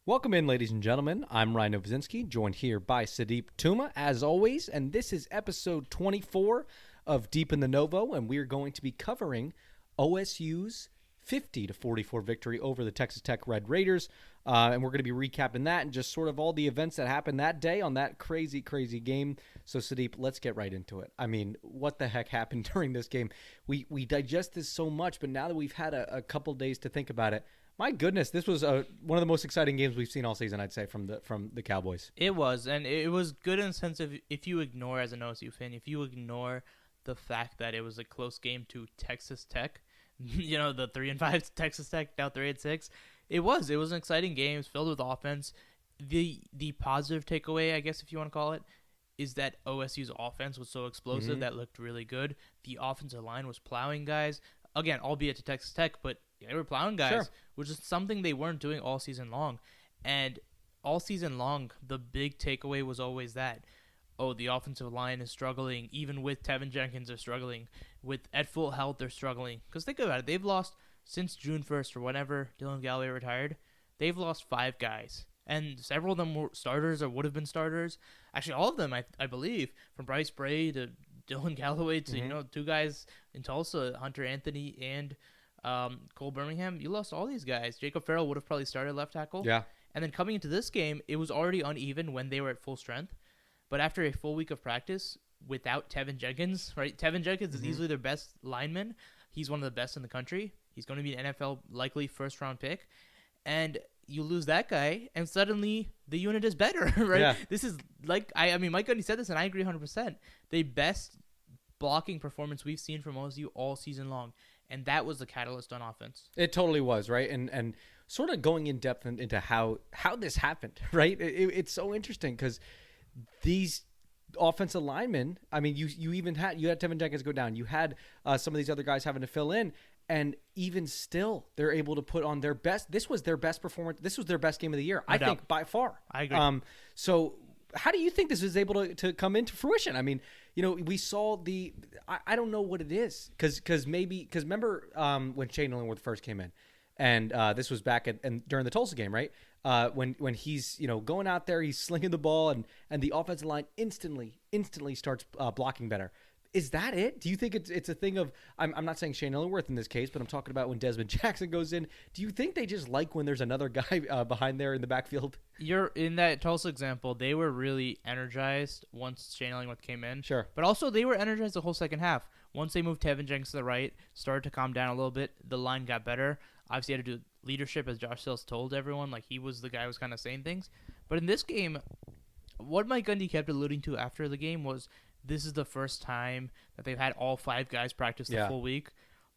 Welcome in, ladies and gentlemen. I'm Ryan Novozinsky, joined here by Sudeep Tumma, as always, and this is episode 24 of Deep in the Novo, and we are going to be covering OSU's 50-44 victory over the Texas Tech Red Raiders, and we're going to be recapping that and just sort of all the events that happened that day on that crazy, crazy game. So, Sudeep, let's get right into it. I mean, what the heck happened during this game? We digest this so much, but now that we've had a couple days to think about it, my goodness, this was one of the most exciting games we've seen all season, I'd say, from the Cowboys. It was, and it was good in the sense of if you ignore, as an OSU fan, if you ignore the fact that it was a close game to Texas Tech, you know, the 3-5 Texas Tech, now 3-6, it was an exciting game. It was filled with offense. The positive takeaway, I guess if you want to call it, is that OSU's offense was so explosive that looked really good. The offensive line was plowing guys, again, albeit to Texas Tech, but they were plowing guys, Sure. which is something they weren't doing all season long. And all season long, the big takeaway was always that, the offensive line is struggling. Even with Tevin Jenkins, they're struggling. At full health, they're struggling. Because think about it. They've lost, since June 1st or whenever Dylan Galloway retired, they've lost 5 guys. And several of them were starters or would have been starters. Actually, all of them, I believe, from Bryce Bray to Dylan Galloway to, 2 guys in Tulsa, Hunter Anthony and Cole Birmingham. You lost all these guys. Jacob Farrell would have probably started left tackle. Yeah. And then coming into this game, it was already uneven when they were at full strength. But after a full week of practice without Tevin Jenkins, right? Tevin Jenkins is easily their best lineman. He's one of the best in the country. He's going to be an NFL likely first-round pick. And you lose that guy, and suddenly the unit is better, right? Yeah. This is like, I mean, Mike Gundy said this, and I agree 100%. The best blocking performance we've seen from OSU all season long. And that was the catalyst on offense. It totally was, right? And sort of going in depth into how this happened, right? It's so interesting because these offensive linemen, I mean, you had Tevin Jenkins go down. You had some of these other guys having to fill in. And even still, they're able to put on their best. This was their best performance. This was their best game of the year, I think, by far. I agree. So how do you think this is able to come into fruition? I mean, we saw I don't know what it is. Because remember when Shane Illingworth first came in, and this was back during the Tulsa game, right? When he's going out there, he's slinging the ball, and the offensive line instantly starts blocking better. Is that it? Do you think it's a thing of I'm not saying Shane Illingworth in this case, but I'm talking about when Desmond Jackson goes in. Do you think they just like when there's another guy behind there in the backfield? You're in that Tulsa example. They were really energized once Shane Illingworth came in. Sure. But also they were energized the whole second half. Once they moved Tevin Jenkins to the right, started to calm down a little bit. The line got better. Obviously, had to do leadership, as Josh Sills told everyone. Like, he was the guy who was kind of saying things. But in this game, what Mike Gundy kept alluding to after the game was this is the first time that they've had all 5 guys practice the full week.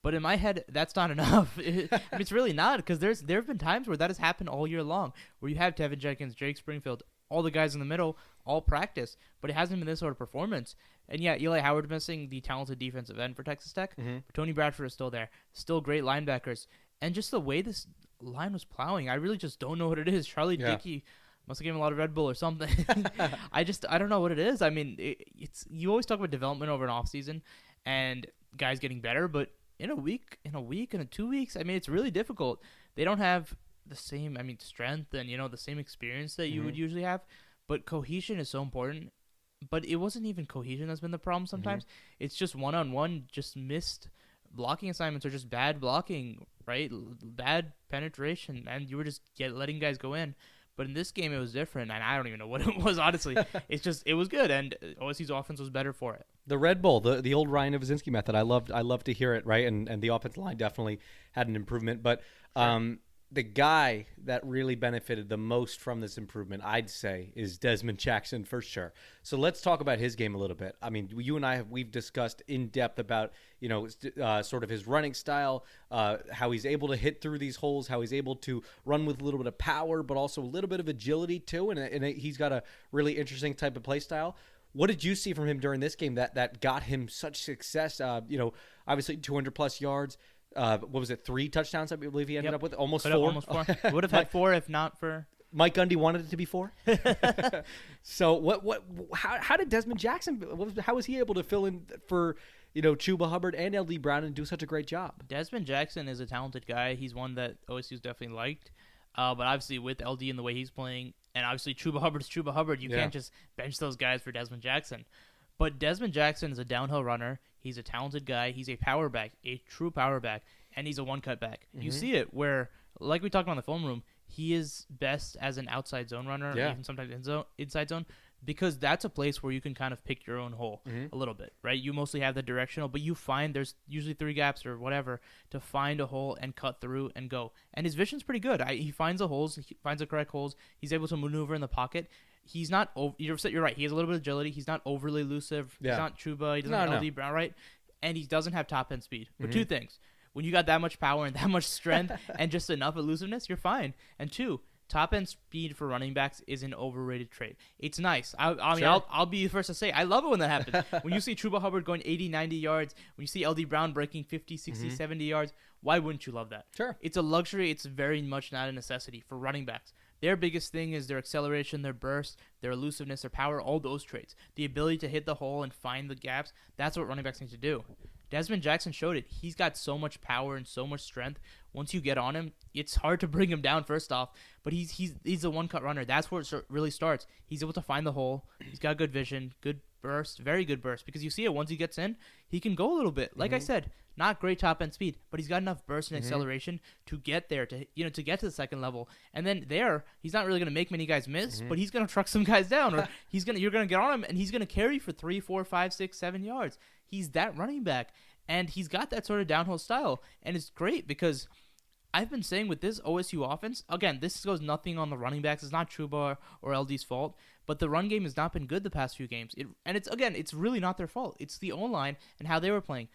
But in my head, that's not enough. I mean, it's really not, because there have been times where that has happened all year long, where you have Tevin Jenkins, Jake Springfield, all the guys in the middle, all practice. But it hasn't been this sort of performance. And yeah, Eli Howard missing the talented defensive end for Texas Tech. But Tony Bradford is still there. Still great linebackers. And just the way this line was plowing, I really just don't know what it is. Charlie Dickey must have given a lot of Red Bull or something. I don't know what it is. I mean, it's you always talk about development over an off season and guys getting better, but in a week, in 2 weeks, I mean, it's really difficult. They don't have the same, strength and the same experience that you would usually have. But cohesion is so important. But it wasn't even cohesion that's been the problem sometimes. It's just one-on-one, just missed blocking assignments or just bad blocking, right? Bad penetration, and you were just letting guys go in. But in this game, it was different, and I don't even know what it was, honestly. It was good, and OSU's offense was better for it. The Red Bull, the old Ryan Novozinsky method. I love to hear it, right? And the offensive line definitely had an improvement. But the guy that really benefited the most from this improvement, I'd say, is Desmond Jackson for sure. So let's talk about his game a little bit. I mean, you and I we've discussed in depth about sort of his running style, how he's able to hit through these holes, how he's able to run with a little bit of power, but also a little bit of agility too. And he's got a really interesting type of play style. What did you see from him during this game that got him such success? Obviously 200 plus yards. What was it? 3 touchdowns, I believe he ended up with. Almost 4. Almost 4. Would have had 4 if not for Mike Gundy wanted it to be 4. So how did Desmond Jackson? How was he able to fill in for Chuba Hubbard and LD Brown and do such a great job? Desmond Jackson is a talented guy. He's one that OSU's definitely liked. But obviously with LD and the way he's playing, and obviously Chuba Hubbard's Chuba Hubbard, you can't just bench those guys for Desmond Jackson. But Desmond Jackson is a downhill runner. He's a talented guy. He's a power back, a true power back, and he's a one-cut back. You see it where, like we talked about in the film room, he is best as an outside zone runner, or even sometimes inside zone, because that's a place where you can kind of pick your own hole a little bit, right? You mostly have the directional, but you find there's usually 3 gaps or whatever to find a hole and cut through and go. And his vision's pretty good. He finds the holes, he finds the correct holes. He's able to maneuver in the pocket. He's not you're right. He has a little bit of agility. He's not overly elusive. He's not Chuba. He doesn't have LD Brown, right? And he doesn't have top end speed. But 2 things. When you got that much power and that much strength and just enough elusiveness, you're fine. And 2, top end speed for running backs is an overrated trait. It's nice. I mean, I'll be the first to say I love it when that happens. When you see Chuba Hubbard going 80, 90 yards, when you see LD Brown breaking 50, 60, 70 yards, why wouldn't you love that? Sure. It's a luxury. It's very much not a necessity for running backs. Their biggest thing is their acceleration, their burst, their elusiveness, their power, all those traits. The ability to hit the hole and find the gaps, that's what running backs need to do. Desmond Jackson showed it. He's got so much power and so much strength. Once you get on him, it's hard to bring him down first off, but he's a one-cut runner. That's where it really starts. He's able to find the hole. He's got good vision, good burst, very good burst, because you see it once he gets in, he can go a little bit. Like I said, not great top-end speed, but he's got enough burst and acceleration to get there, to get to the second level. And then there, he's not really going to make many guys miss, but he's going to truck some guys down, or you're going to get on him, and he's going to carry for 3, 4, 5, 6, 7 yards. He's that running back, and he's got that sort of downhill style, and it's great because I've been saying with this OSU offense, again, this goes nothing on the running backs. It's not Chuba or LD's fault, but the run game has not been good the past few games. It's really not their fault. It's the O-line and how they were playing.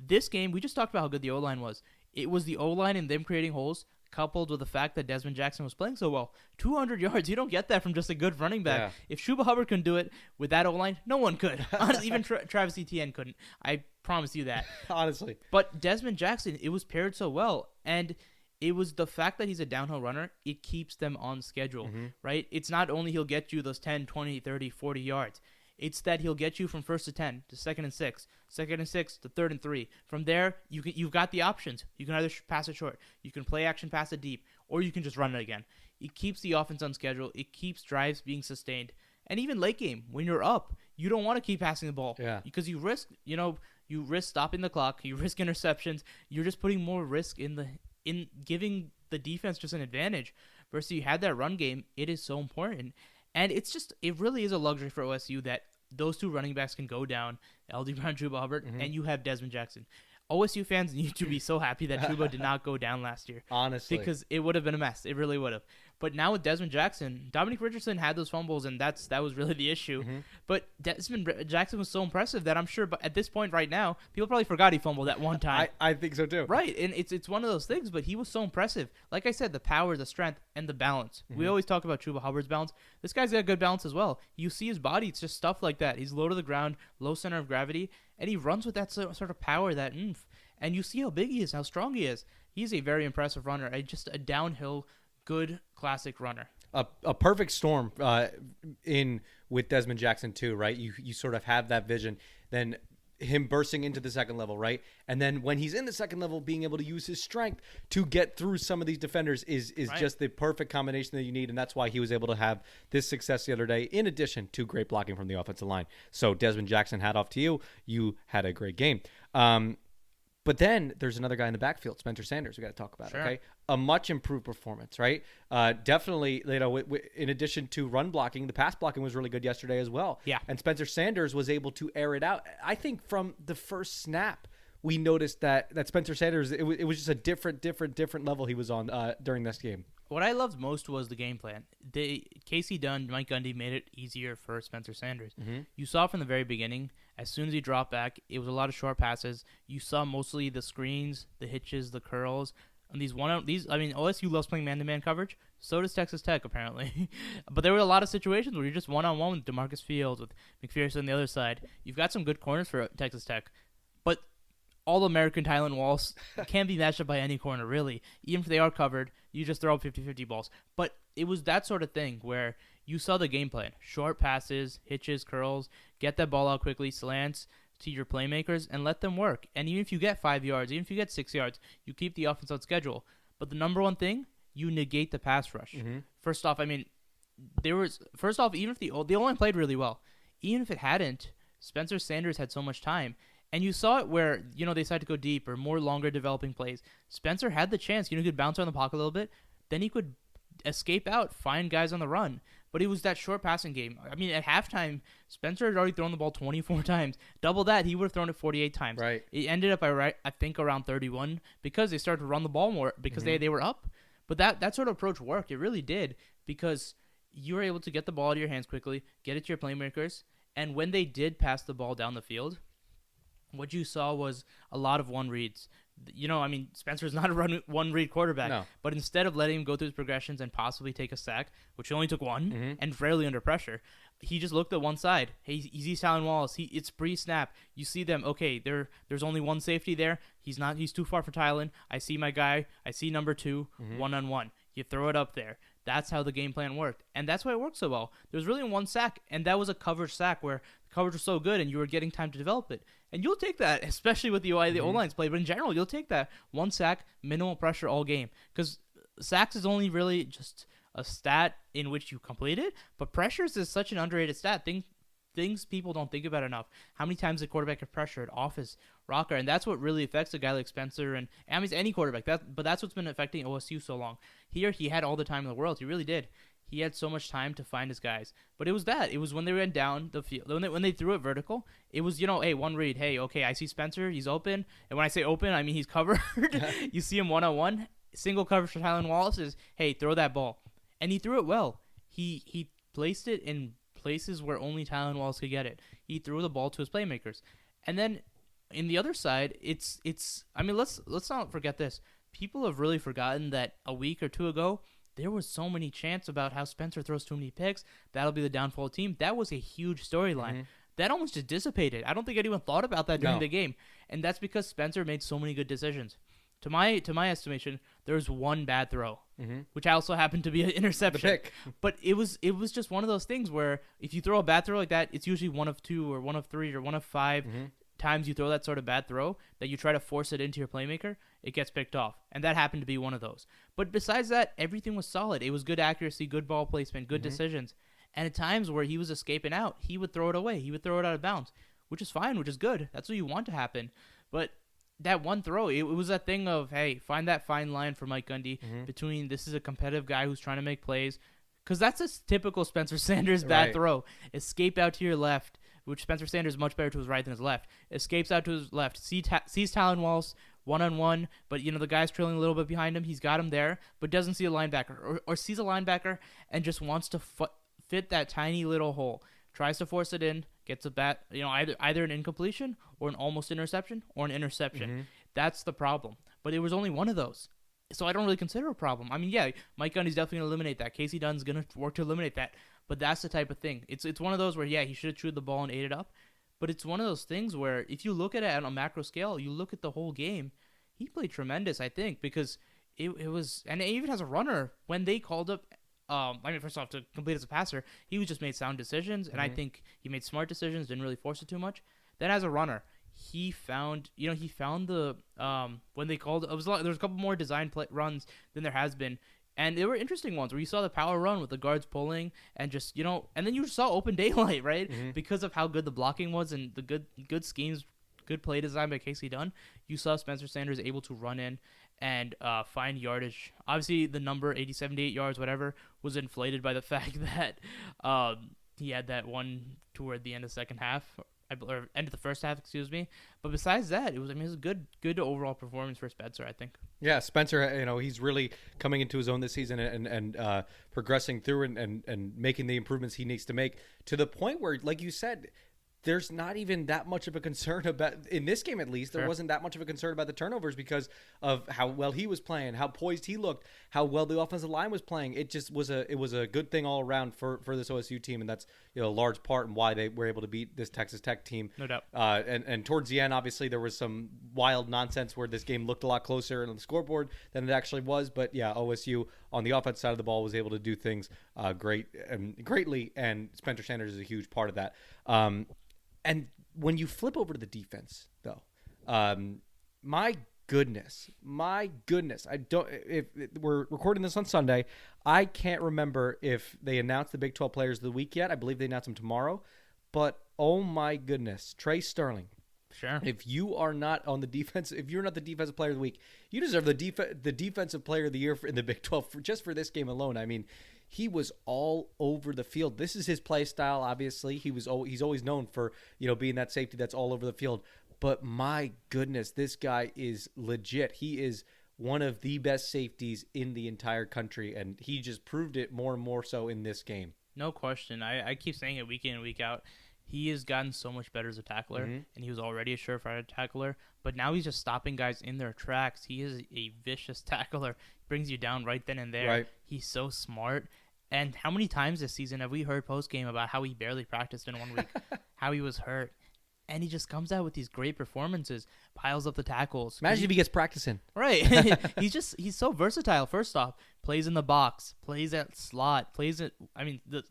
This game, we just talked about how good the O-line was. It was the O-line and them creating holes, coupled with the fact that Desmond Jackson was playing so well. 200 yards, you don't get that from just a good running back. Yeah. If Chuba Hubbard can do it with that O-line, no one could. Honestly, even Travis Etienne couldn't. I promise you that. Honestly. But Desmond Jackson, it was paired so well, and it was the fact that he's a downhill runner, it keeps them on schedule, right? It's not only he'll get you those 10, 20, 30, 40 yards. It's that he'll get you from 1st to 10 to 2nd and 6, 2nd and 6 to 3rd and 3. From there, you've got the options. You can either pass it short, you can play action, pass it deep, or you can just run it again. It keeps the offense on schedule. It keeps drives being sustained. And even late game, when you're up, you don't want to keep passing the ball because you risk stopping the clock, you risk interceptions. You're just putting more risk in giving the defense just an advantage. Versus you had that run game, it is so important. And it really is a luxury for OSU that those 2 running backs can go down, LD Brown, Chuba Hubbard, and you have Desmond Jackson. OSU fans need to be so happy that Chuba did not go down last year. Honestly. Because it would have been a mess. It really would have. But now with Desmond Jackson, Dominic Richardson had those fumbles, and that was really the issue. But Desmond Jackson was so impressive that I'm sure at this point right now, people probably forgot he fumbled at one time. I think so too. Right, and it's one of those things, but he was so impressive. Like I said, the power, the strength, and the balance. We always talk about Chuba Hubbard's balance. This guy's got good balance as well. You see his body, it's just stuff like that. He's low to the ground, low center of gravity, and he runs with that sort of power, that oomph. And you see how big he is, how strong he is. He's a very impressive runner, just a downhill, good, classic runner. A perfect storm with Desmond Jackson too, right? You sort of have that vision, then him bursting into the second level, right? And then when he's in the second level, being able to use his strength to get through some of these defenders is right. Just the perfect combination that you need, and that's why he was able to have this success the other day, in addition to great blocking from the offensive line. So Desmond Jackson, hat off to you. You had a great game. But then there's another guy in the backfield, Spencer Sanders. We got to talk about. Sure. Okay, a much improved performance, right? Definitely, in addition to run blocking, the pass blocking was really good yesterday as well. Yeah. And Spencer Sanders was able to air it out. I think from the first snap, we noticed that Spencer Sanders, it was just a different level he was on during this game. What I loved most was the game plan. Casey Dunn, Mike Gundy made it easier for Spencer Sanders. You saw from the very beginning, as soon as he dropped back, it was a lot of short passes. You saw mostly the screens, the hitches, the curls. And OSU loves playing man-to-man coverage. So does Texas Tech, apparently. But there were a lot of situations where you're just one-on-one with DeMarcus Fields, with McPherson on the other side. You've got some good corners for Texas Tech. But All-American Tylan Walls can't be matched up by any corner, really. Even if they are covered, you just throw up 50-50 balls. But it was that sort of thing where you saw the game plan. Short passes, hitches, curls, get that ball out quickly, slants to your playmakers, and let them work. And even if you get 5 yards, even if you get 6 yards, you keep the offense on schedule. But the number one thing, you negate the pass rush. Mm-hmm. First off, I mean, even if the O-line played really well, even if it hadn't, Spencer Sanders had so much time. And you saw it where, they decided to go deep or more longer developing plays. Spencer had the chance, he could bounce around the pocket a little bit. Then he could escape out, find guys on the run. But it was that short passing game. I mean, at halftime, Spencer had already thrown the ball 24 times. Double that, he would have thrown it 48 times. Right. It ended up, I think, around 31 because they started to run the ball more because they were up. But that sort of approach worked. It really did because you were able to get the ball out of your hands quickly, get it to your playmakers, and when they did pass the ball down the field, what you saw was a lot of one reads. Spencer's not a one read quarterback, No. but instead of letting him go through his progressions and possibly take a sack, which he only took one and rarely under pressure, he just looked at one side. Hey, he sees Tylan Wallace. It's pre-snap. You see them. Okay, there's only one safety there. He's too far for Tylan. I see my guy. I see number 2, one-on-one. You throw it up there. That's how the game plan worked, and that's why it worked so well. There was really one sack, and that was a coverage sack where the coverage was so good, and you were getting time to develop it. And you'll take that, especially with the way the O-line's played, but in general, you'll take that. One sack, minimal pressure all game, because sacks is only really just a stat in which you complete it, but pressures is such an underrated stat. Things people don't think about enough. How many times a quarterback is pressured off his rocker, and that's what really affects a guy like Spencer and any quarterback. But that's what's been affecting OSU so long. Here, he had all the time in the world. He really did. He had so much time to find his guys. But it was when they went down the field, when they threw it vertical, it was, hey, one read. Hey, okay, I see Spencer. He's open. And when I say open, I mean he's covered. You see him one-on-one. Single coverage for Tylan Wallace is, hey, throw that ball. And he threw it well. He placed it in places where only Tylan Wallace could get it. He threw the ball to his playmakers. And then in the other side, let's not forget this. People have really forgotten that a week or two ago, there was so many chants about how Spencer throws too many picks. That'll be the downfall team. That was a huge storyline. That almost just dissipated. I don't think anyone thought about that during the game. And that's because Spencer made so many good decisions. To my estimation, there was one bad throw, which also happened to be an interception. The pick. But it was just one of those things where if you throw a bad throw like that, it's usually one of 2 or one of 3 or one of 5 times you throw that sort of bad throw that you try to force it into your playmaker, it gets picked off. And that happened to be one of those. But besides that, everything was solid. It was good accuracy, good ball placement, good decisions. And at times where he was escaping out, he would throw it away. He would throw it out of bounds, which is fine, which is good. That's what you want to happen. But that one throw, it was that thing of, hey, find that fine line for Mike Gundy between this is a competitive guy who's trying to make plays. Because that's a typical Spencer Sanders bad throw. Escape out to your left, which Spencer Sanders is much better to his right than his left. Escapes out to his left. Sees Tylan Wallace one-on-one, but the guy's trailing a little bit behind him. He's got him there, but doesn't see a linebacker. Or sees a linebacker and just wants to fit that tiny little hole. Tries to force it in, gets a either an incompletion or an almost interception or an interception. That's the problem. But it was only one of those. So I don't really consider it a problem. I mean, yeah, Mike Gundy's definitely going to eliminate that. Casey Dunn's going to work to eliminate that. But that's the type of thing. It's one of those where, yeah, he should have chewed the ball and ate it up. But it's one of those things where if you look at it on a macro scale, you look at the whole game, he played tremendous, I think, because it was, and even as a runner, when they called up, first off, to complete as a passer, he just made sound decisions, and I think he made smart decisions, didn't really force it too much. Then as a runner, he found the when they called, there was a couple more design runs than there has been, and they were interesting ones where you saw the power run with the guards pulling and just and then you saw open daylight, right? Because of how good the blocking was and the good schemes, good play design by Casey Dunn. You saw Spencer Sanders able to run in and find yardage. Obviously, the number 80, 78 yards, whatever, was inflated by the fact that he had that one toward the end of the second half, or end of the first half, excuse me. But besides that, it was a good overall performance for Spencer, I think. Yeah, Spencer, he's really coming into his own this season and progressing through and making the improvements he needs to make to the point where, like you said, there's not even that much of a concern about, in this game at least, there wasn't that much of a concern about the turnovers because of how well he was playing, how poised he looked, how well the offensive line was playing. It just was a good thing all around for this OSU team, and that's a large part in why they were able to beat this Texas Tech team. No doubt. And towards the end, obviously, there was some wild nonsense where this game looked a lot closer on the scoreboard than it actually was. But yeah, OSU on the offense side of the ball was able to do things greatly, and Spencer Sanders is a huge part of that. And when you flip over to the defense, though, my goodness. I don't. If we're recording this on Sunday, I can't remember if they announced the Big 12 Players of the Week yet. I believe they announced them tomorrow. But oh my goodness, Trey Sterling. Sure. If you are not on the defense, if you're not the Defensive Player of the Week, you deserve the Defensive Player of the Year in the Big 12 just for this game alone. I mean, he was all over the field. This is his play style. Obviously, he's always known for being that safety that's all over the field. But my goodness, this guy is legit. He is one of the best safeties in the entire country, and he just proved it more and more so in this game. No question. I keep saying it week in and week out. He has gotten so much better as a tackler, and he was already a surefire tackler, but now he's just stopping guys in their tracks. He is a vicious tackler. Brings you down right then and there. Right. He's so smart. And how many times this season have we heard post-game about how he barely practiced in 1 week, how he was hurt, and he just comes out with these great performances, piles up the tackles. Imagine if he gets practicing. Right. he's so versatile. First off, plays in the box, plays at slot,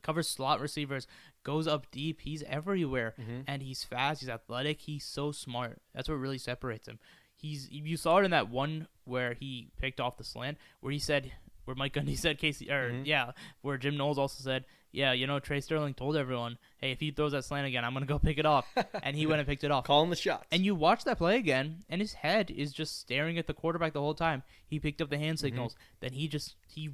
covers slot receivers, goes up deep. He's everywhere, and he's fast. He's athletic. He's so smart. That's what really separates him. You saw it in that one where he picked off the slant, where Mike Gundy said where Jim Knowles also said, Trey Sterling told everyone, hey, if he throws that slant again, I'm going to go pick it off. And he went and picked it off. Calling the shots. And you watch that play again, and his head is just staring at the quarterback the whole time. He picked up the hand signals. Then he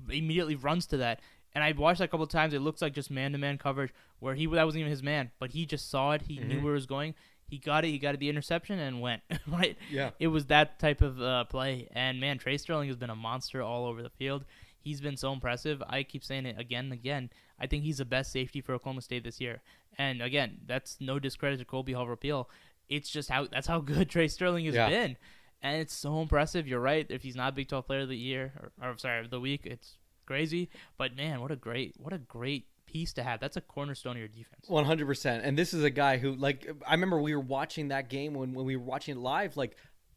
immediately runs to that. And I watched that a couple of times. It looks like just man-to-man coverage where that wasn't even his man. But he just saw it. He knew where it was going. He got it. He got the interception and went. Right? Yeah. It was that type of play. And, man, Trey Sterling has been a monster all over the field. He's been so impressive. I keep saying it again and again. I think he's the best safety for Oklahoma State this year. And, again, that's no discredit to Colby Hall-Rapeel. It's just that's how good Trey Sterling has been. And it's so impressive. You're right. If he's not Big 12 Player of the Year, of the week, it's crazy. But, man, what a great piece to have. That's a cornerstone of your defense. 100%. And this is a guy who, I remember we were watching that game when we were watching it live,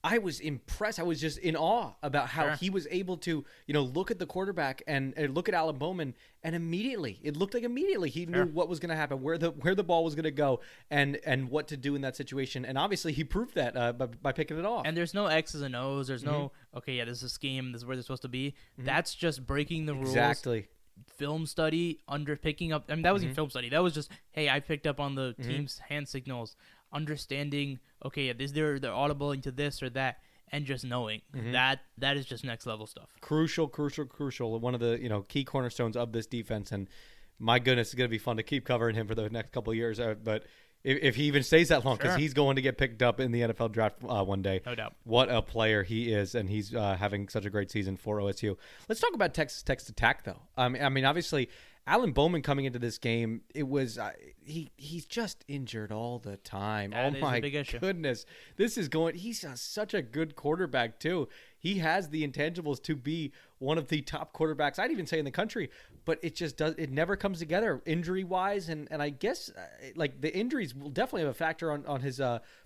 I was impressed. I was just in awe about how he was able to, look at the quarterback and look at Alan Bowman, and immediately he knew what was going to happen, where the ball was going to go, and what to do in that situation. And obviously, he proved that by picking it off. And there's no X's and O's. There's no this is a scheme. This is where they're supposed to be. That's just breaking the rules. Exactly. Film study under picking up. I mean, that wasn't film study. That was just, hey, I picked up on the team's hand signals. Understanding, they're audible into this or that, and just knowing that is just next level stuff. Crucial. One of the key cornerstones of this defense, and my goodness, it's going to be fun to keep covering him for the next couple of years. But if he even stays that long, because he's going to get picked up in the NFL draft one day. No doubt. What a player he is, and he's having such a great season for OSU. Let's talk about Texas Tech's attack, though. I mean, obviously, Alan Bowman coming into this game, it was he's just injured all the time. That oh my big issue. Goodness, he's such a good quarterback too. He has the intangibles to be one of the top quarterbacks, I'd even say, in the country, but it never comes together injury wise, and I guess the injuries will definitely have a factor on his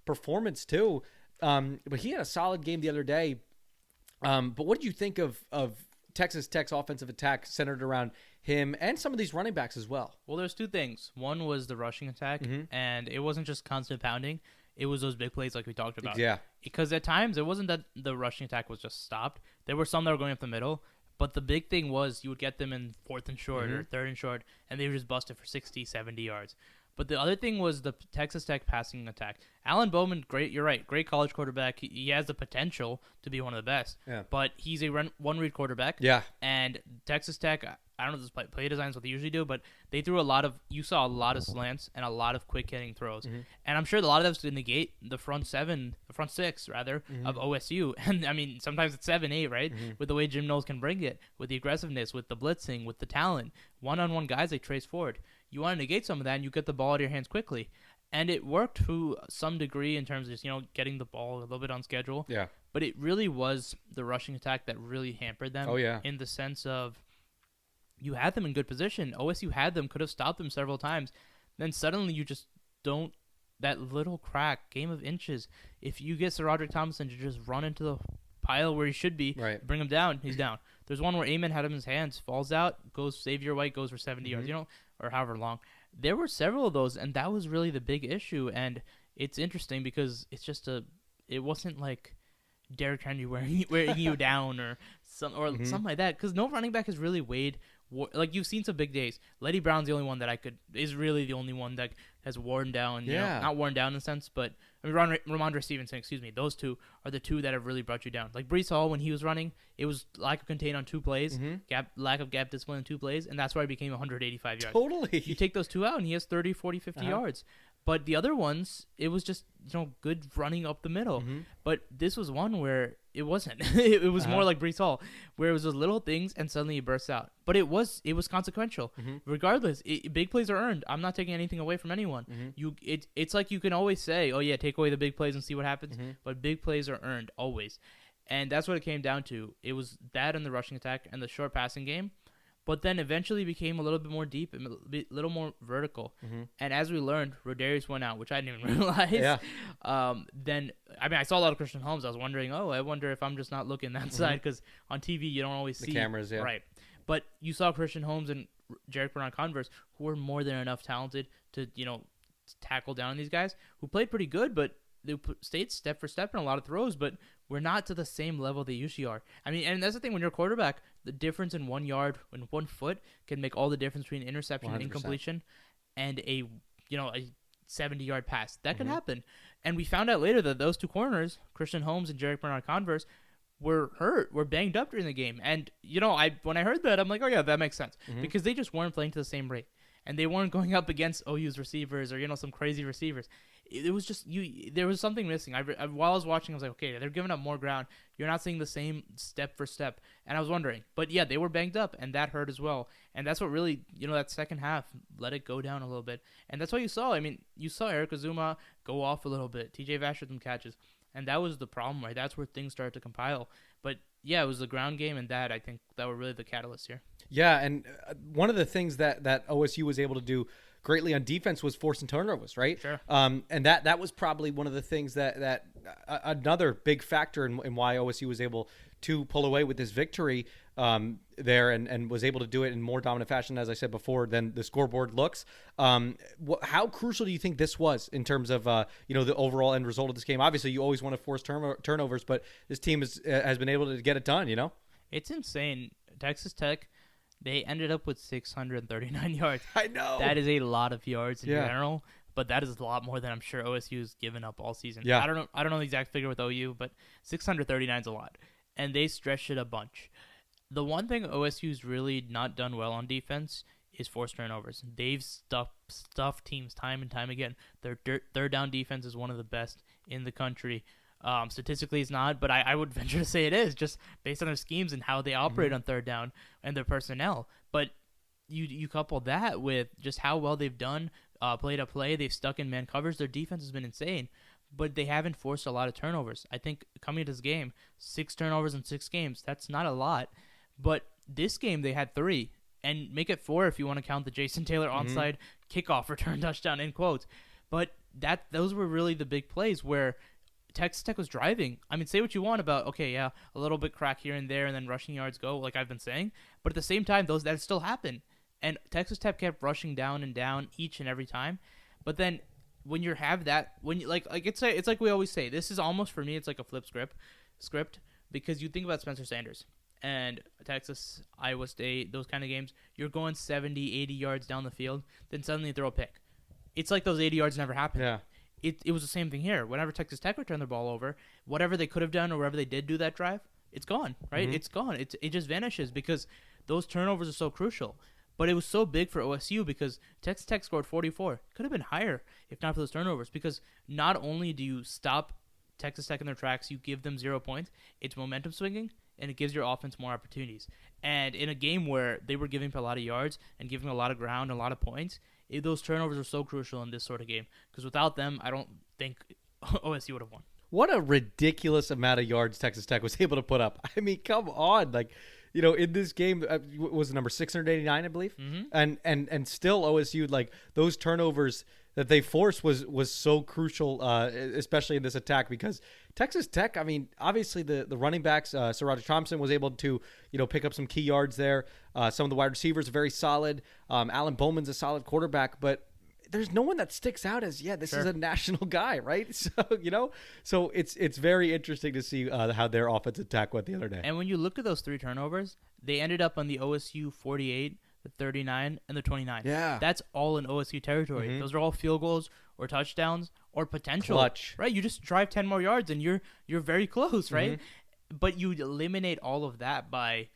performance too. But he had a solid game the other day. But what did you think of Texas Tech's offensive attack centered around him and some of these running backs as well? Well, there's two things. One was the rushing attack, and it wasn't just constant pounding. It was those big plays like we talked about. Yeah. Because at times, it wasn't that the rushing attack was just stopped. There were some that were going up the middle, but the big thing was you would get them in 4th and short or 3rd and short, and they would just bust it for 60, 70 yards. But the other thing was the Texas Tech passing attack. Alan Bowman, great. You're right. Great college quarterback. He has the potential to be one of the best. Yeah. But he's a one-read quarterback. Yeah. And Texas Tech, I don't know if this play design is what they usually do, but they threw you saw a lot of slants and a lot of quick hitting throws. And I'm sure a lot of those to negate the front six of OSU. And I mean, sometimes it's 7, 8, right? With the way Jim Knowles can bring it, with the aggressiveness, with the blitzing, with the talent, one-on-one guys they trace forward. You want to negate some of that, and you get the ball out of your hands quickly. And it worked to some degree in terms of just, getting the ball a little bit on schedule. Yeah. But it really was the rushing attack that really hampered them. Oh, yeah. In the sense of you had them in good position. OSU had them, could have stopped them several times. Then suddenly you just don't, that little crack, game of inches. If you get Sir Roderick Thompson to just run into the pile where he should be, bring him down, he's down. There's one where Amen had him in his hands, falls out, goes Xavier White, goes for 70 yards, or however long. There were several of those, and that was really the big issue. And it's interesting because it's just it wasn't like Derrick Henry wearing you down or something like that. Because no running back has really weighed. Like you've seen some big days. Letty Brown's the only one that is really the only one that has worn down. You know, not worn down in a sense, but I mean Ramondre Stevenson. Excuse me. Those two are the two that have really brought you down. Like Breece Hall when he was running, it was lack of contain on 2 plays, lack of gap discipline on 2 plays, and that's why he became 185 yards. Totally. You take those 2 out, and he has 30, 40, 50 yards. But the other ones, it was just good running up the middle. But this was one where it wasn't. it was more like Breece Hall, where it was those little things and suddenly he bursts out. But it was consequential. Regardless, big plays are earned. I'm not taking anything away from anyone. It's like you can always say, oh yeah, take away the big plays and see what happens. But big plays are earned always, and that's what it came down to. It was that and the rushing attack and the short passing game. But then eventually became a little bit more deep and a little more vertical. And as we learned, Rodarius went out, which I didn't even realize. Then, I mean, I saw a lot of Christian Holmes. I was wondering, I wonder if I'm just not looking that side because on TV you don't always see the cameras, right. But you saw Christian Holmes and Jarek Bernard-Converse, who were more than enough talented to tackle down these guys who played pretty good, but they stayed step for step in a lot of throws, but we're not to the same level they usually are. I mean, and that's the thing, when you're a quarterback, the difference in 1 yard and 1 foot can make all the difference between interception 100%. and incompletion and a 70-yard pass. That can happen. And we found out later that those 2 corners, Christian Holmes and Jarek Bernard-Converse, were banged up during the game. And, when I heard that, I'm like, oh yeah, that makes sense. Because they just weren't playing to the same rate. And they weren't going up against OU's receivers or, some crazy receivers. It was just there was something missing. While I was watching, I was like, okay, they're giving up more ground. You're not seeing the same step for step. And I was wondering. But yeah, they were banged up, and that hurt as well. And that's what really, that second half let it go down a little bit. And that's what you saw. I mean, you saw Eric Azuma go off a little bit. TJ Vasher some catches. And that was the problem, right? That's where things started to compile. But yeah, it was the ground game and that, I think, that were really the catalyst here. Yeah, and one of the things that OSU was able to do greatly on defense was forcing turnovers, right? Sure. And that was probably one of the things that another big factor in why OSU was able to pull away with this victory there and was able to do it in more dominant fashion, as I said before, than the scoreboard looks. How crucial do you think this was in terms of the overall end result of this game? Obviously, you always want to force turnovers, but this team has been able to get it done. It's insane. Texas Tech, they ended up with 639 yards. I know. That is a lot of yards in general, but that is a lot more than I'm sure OSU's given up all season. Yeah. I don't know the exact figure with OU, but 639 is a lot. And they stretched it a bunch. The one thing OSU's really not done well on defense is forced turnovers. They've stuffed teams time and time again. Their third down defense is one of the best in the country. Statistically, it's not, but I would venture to say it is, just based on their schemes and how they operate on third down and their personnel. But you couple that with just how well they've done play to play. They've stuck in man covers. Their defense has been insane, but they haven't forced a lot of turnovers. I think coming to this game, 6 turnovers in 6 games, that's not a lot. But this game, they had 3. And make it 4 if you want to count the Jason Taylor onside kickoff return touchdown in quotes. But those were really the big plays where Texas Tech was driving. I mean, say what you want about, okay, yeah, a little bit crack here and there and then rushing yards go, like I've been saying. But at the same time, that still happened. And Texas Tech kept rushing down and down each and every time. But then when you have that, when you it's like we always say, this is almost, for me, it's like a flip script because you think about Spencer Sanders and Texas, Iowa State, those kind of games, you're going 70, 80 yards down the field, then suddenly you throw a pick. It's like those 80 yards never happened. Yeah. It was the same thing here. Whenever Texas Tech would turn their ball over, whatever they could have done or wherever they did do that drive, it's gone, right? It's gone. It just vanishes because those turnovers are so crucial. But it was so big for OSU because Texas Tech scored 44. Could have been higher if not for those turnovers because not only do you stop Texas Tech in their tracks, you give them 0 points. It's momentum swinging, and it gives your offense more opportunities. And in a game where they were giving up a lot of yards and giving a lot of ground and a lot of points, those turnovers are so crucial in this sort of game because without them, I don't think OSU would have won. What a ridiculous amount of yards Texas Tech was able to put up. I mean, come on. In this game, was the number 689, I believe? And still OSU, those turnovers that they forced was so crucial, especially in this attack because Texas Tech, I mean, obviously the running backs, Sir Thompson was able to, pick up some key yards there. Some of the wide receivers are very solid. Alan Bowman's a solid quarterback, but there's no one that sticks out as this Sure. is a national guy, right? So so it's very interesting to see how their offensive attack went the other day. And when you look at those 3 turnovers, they ended up on the OSU 48, the 39, and the 29. Yeah. That's all in OSU territory. Those are all field goals or touchdowns or potential. Clutch. Right? You just drive 10 more yards and you're very close, right? But you eliminate all of that by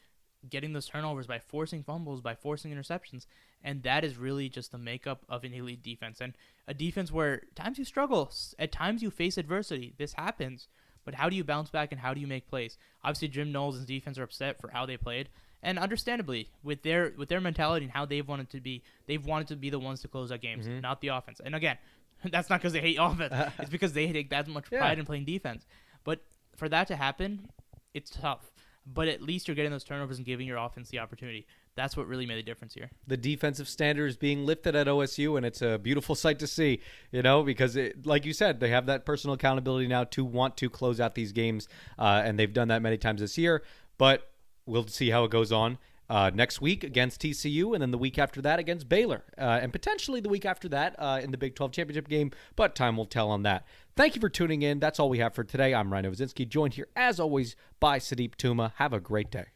getting those turnovers, by forcing fumbles, by forcing interceptions. And that is really just the makeup of an elite defense. And a defense where at times you struggle, at times you face adversity. This happens. But how do you bounce back and how do you make plays? Obviously, Jim Knowles and his defense are upset for how they played. And understandably, with their mentality and how they've wanted to be the ones to close out games, not the offense. And again, that's not because they hate offense. It's because they take that much pride in playing defense. But for that to happen, it's tough. But at least you're getting those turnovers and giving your offense the opportunity. That's what really made the difference here. The defensive standard is being lifted at OSU, and it's a beautiful sight to see, because like you said, they have that personal accountability now to want to close out these games, and they've done that many times this year. But we'll see how it goes on next week against TCU, and then the week after that against Baylor, and potentially the week after that in the Big 12 championship game, but time will tell on that. Thank you for tuning in. That's all we have for today. I'm Ryan Novozinsky, joined here, as always, by Sudeep Tumma. Have a great day.